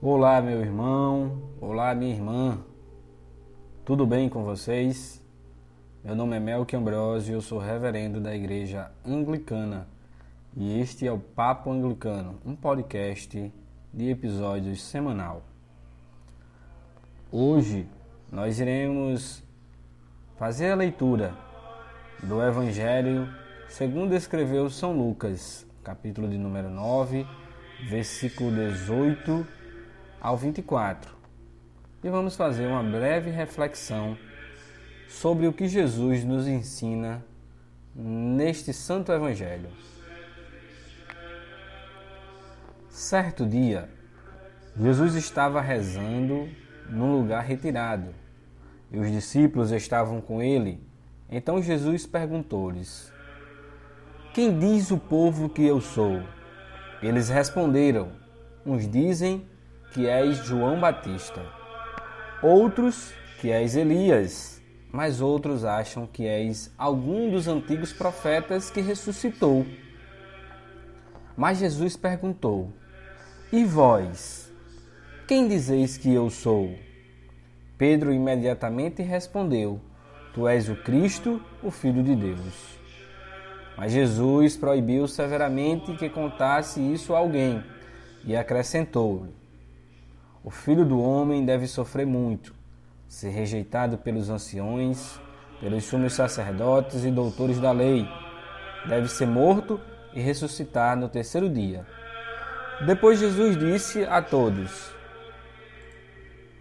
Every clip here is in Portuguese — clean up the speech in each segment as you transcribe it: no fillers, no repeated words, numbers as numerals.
Olá, meu irmão. Olá, minha irmã. Tudo bem com vocês? Meu nome é Melqui Ambrosio, eu sou reverendo da Igreja Anglicana e este é o Papo Anglicano, um podcast de episódios semanal. Hoje nós iremos fazer a leitura do Evangelho segundo escreveu São Lucas, capítulo de número 9, versículo 18 ao 24. E vamos fazer uma breve reflexão sobre o que Jesus nos ensina neste Santo Evangelho. Certo dia, Jesus estava rezando num lugar retirado e os discípulos estavam com ele. Então Jesus perguntou-lhes: Quem diz o povo que eu sou? Eles responderam: Uns dizem que és João Batista, outros que és Elias, mas outros acham que és algum dos antigos profetas que ressuscitou. Mas Jesus perguntou: E vós, quem dizeis que eu sou? Pedro imediatamente respondeu: Tu és o Cristo, o Filho de Deus. Mas Jesus proibiu severamente que contasse isso a alguém e acrescentou-lhe: O Filho do Homem deve sofrer muito, ser rejeitado pelos anciões, pelos sumos sacerdotes e doutores da lei. Deve ser morto e ressuscitar no terceiro dia. Depois Jesus disse a todos: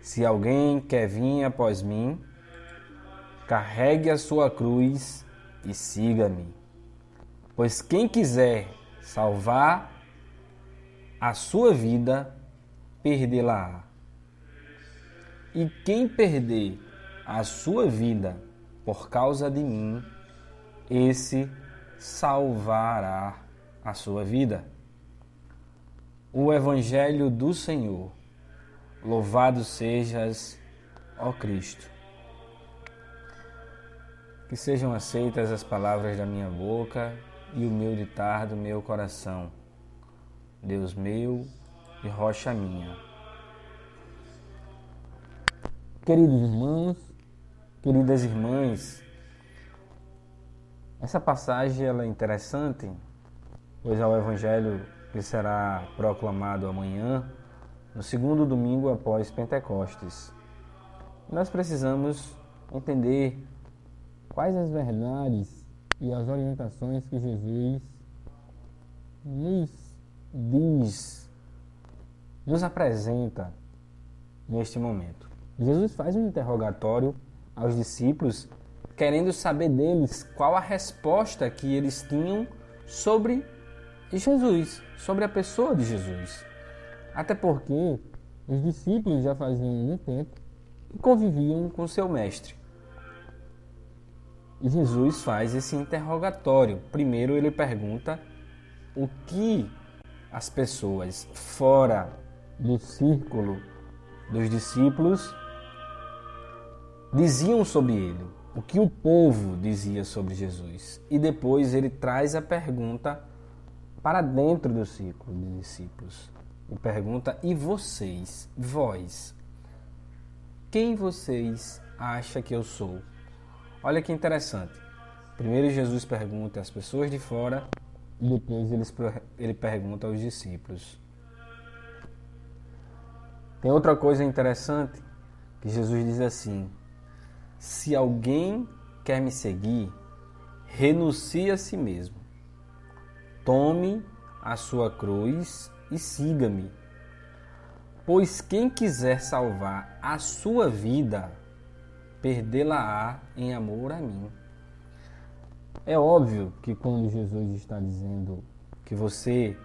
Se alguém quer vir após mim, carregue a sua cruz e siga-me. Pois quem quiser salvar a sua vida, perdê-la-á. E quem perder a sua vida por causa de mim, esse salvará a sua vida. O Evangelho do Senhor. Louvado sejas, ó Cristo. Que sejam aceitas as palavras da minha boca e o meu ditar do meu coração. Deus meu e rocha minha. Queridos irmãos, queridas irmãs, essa passagem ela é interessante, pois é o Evangelho que será proclamado amanhã, no segundo domingo após Pentecostes. Nós precisamos entender quais as verdades e as orientações que Jesus nos diz, nos apresenta neste momento. Jesus faz um interrogatório aos discípulos, querendo saber deles qual a resposta que eles tinham sobre Jesus, sobre a pessoa de Jesus. Até porque os discípulos já faziam um tempo que conviviam com seu mestre. E Jesus faz esse interrogatório. Primeiro ele pergunta o que as pessoas fora do círculo dos discípulos diziam sobre ele, o que o povo dizia sobre Jesus. E depois ele traz a pergunta para dentro do círculo de discípulos. E pergunta: e vocês, vós, quem vocês acham que eu sou? Olha que interessante. Primeiro Jesus pergunta às pessoas de fora e depois ele pergunta aos discípulos. Tem outra coisa interessante que Jesus diz assim: se alguém quer me seguir, renuncie a si mesmo. Tome a sua cruz e siga-me. Pois quem quiser salvar a sua vida, perdê-la-á em amor a mim. É óbvio que quando Jesus está dizendo que você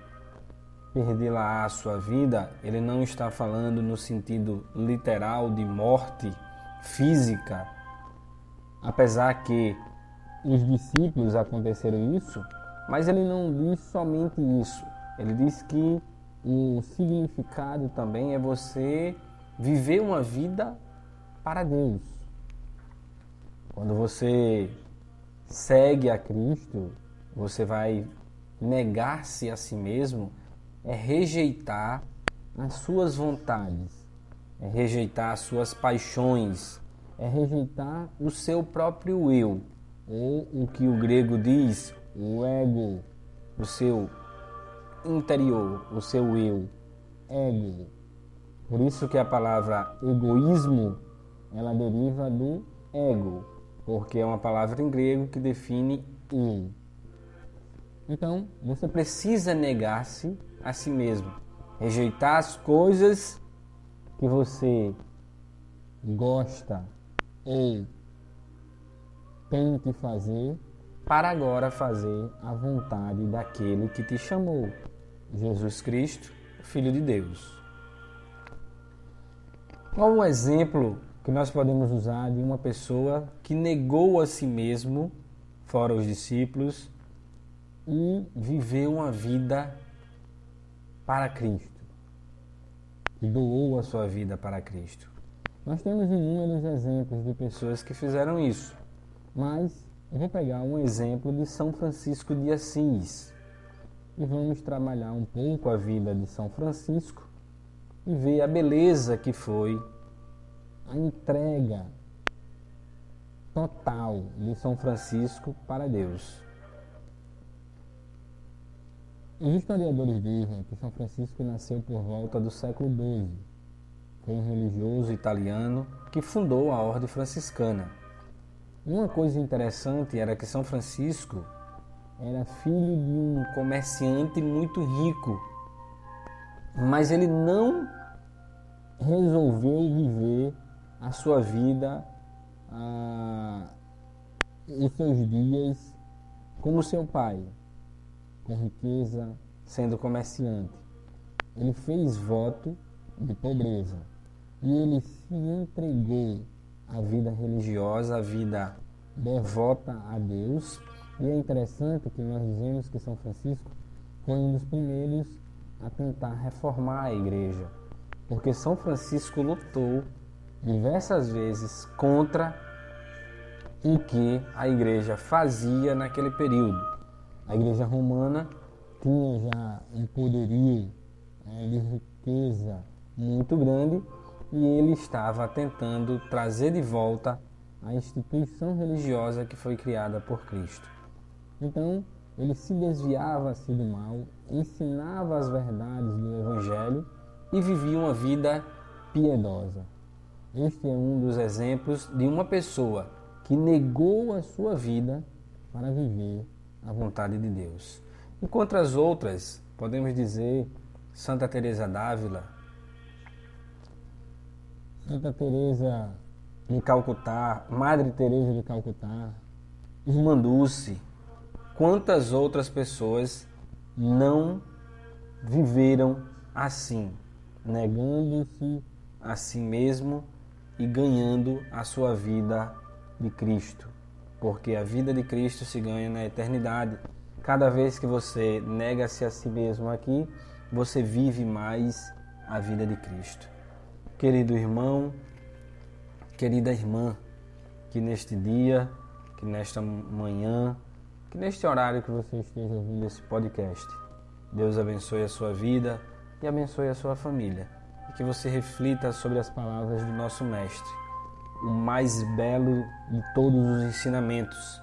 perdê-la-á a sua vida, ele não está falando no sentido literal de morte física. Apesar que os discípulos aconteceram isso, mas ele não diz somente isso. Ele diz que o significado também é você viver uma vida para Deus. Quando você segue a Cristo, você vai negar-se a si mesmo, é rejeitar as suas vontades, é rejeitar as suas paixões, é rejeitar o seu próprio eu, ou o que o grego diz, o ego, o seu interior, o seu eu, ego. Por isso que a palavra egoísmo, ela deriva do ego, porque é uma palavra em grego que define eu. Então, você precisa negar-se a si mesmo, rejeitar as coisas que você gosta ou tem que fazer, para agora fazer a vontade daquele que te chamou, Jesus Cristo, Filho de Deus. Qual o exemplo que nós podemos usar de uma pessoa que negou a si mesmo, fora os discípulos, e viveu uma vida para Cristo, que doou a sua vida para Cristo? Nós temos inúmeros exemplos de pessoas que fizeram isso, mas eu vou pegar um exemplo de São Francisco de Assis e vamos trabalhar um pouco a vida de São Francisco e ver a beleza que foi a entrega total de São Francisco para Deus. Os historiadores dizem que São Francisco nasceu por volta do século XII. Foi um religioso italiano que fundou a Ordem Franciscana. Uma coisa interessante era que São Francisco era filho de um comerciante muito rico, mas ele não resolveu viver a sua vida, os seus dias, como seu pai, com riqueza, sendo comerciante. Ele fez voto de pobreza e ele se entregou à vida religiosa, à vida devota a Deus. E é interessante que nós dizemos que São Francisco foi um dos primeiros a tentar reformar a igreja, porque São Francisco lutou diversas vezes contra o que a igreja fazia naquele período. A igreja romana tinha já um poderio de riqueza muito grande e ele estava tentando trazer de volta a instituição religiosa que foi criada por Cristo. Então, ele se desviava-se do mal, ensinava as verdades do Evangelho e vivia uma vida piedosa. Este é um dos exemplos de uma pessoa que negou a sua vida para viver a vontade de Deus. Enquanto as outras, podemos dizer Santa Teresa d'Ávila, Santa Teresa de Calcutá, Madre Teresa de Calcutá, Irmã Dulce, quantas outras pessoas não viveram assim, negando-se a si mesmo e ganhando a sua vida de Cristo, porque a vida de Cristo se ganha na eternidade. Cada vez que você nega-se a si mesmo aqui, você vive mais a vida de Cristo. Querido irmão, querida irmã, que neste dia, que nesta manhã, que neste horário que você esteja ouvindo esse podcast, Deus abençoe a sua vida e abençoe a sua família. E que você reflita sobre as palavras do nosso Mestre, o mais belo de todos os ensinamentos.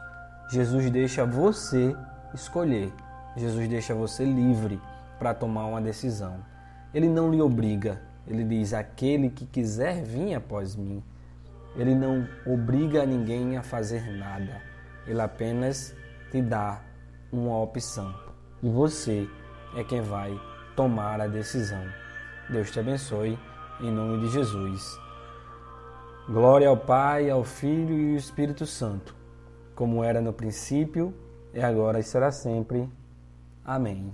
Jesus deixa você escolher. Jesus deixa você livre para tomar uma decisão. Ele não lhe obriga. Ele diz: aquele que quiser vir após mim. Ele não obriga ninguém a fazer nada. Ele apenas te dá uma opção. E você é quem vai tomar a decisão. Deus te abençoe, em nome de Jesus. Glória ao Pai, ao Filho e ao Espírito Santo, como era no princípio, é agora e será sempre. Amém.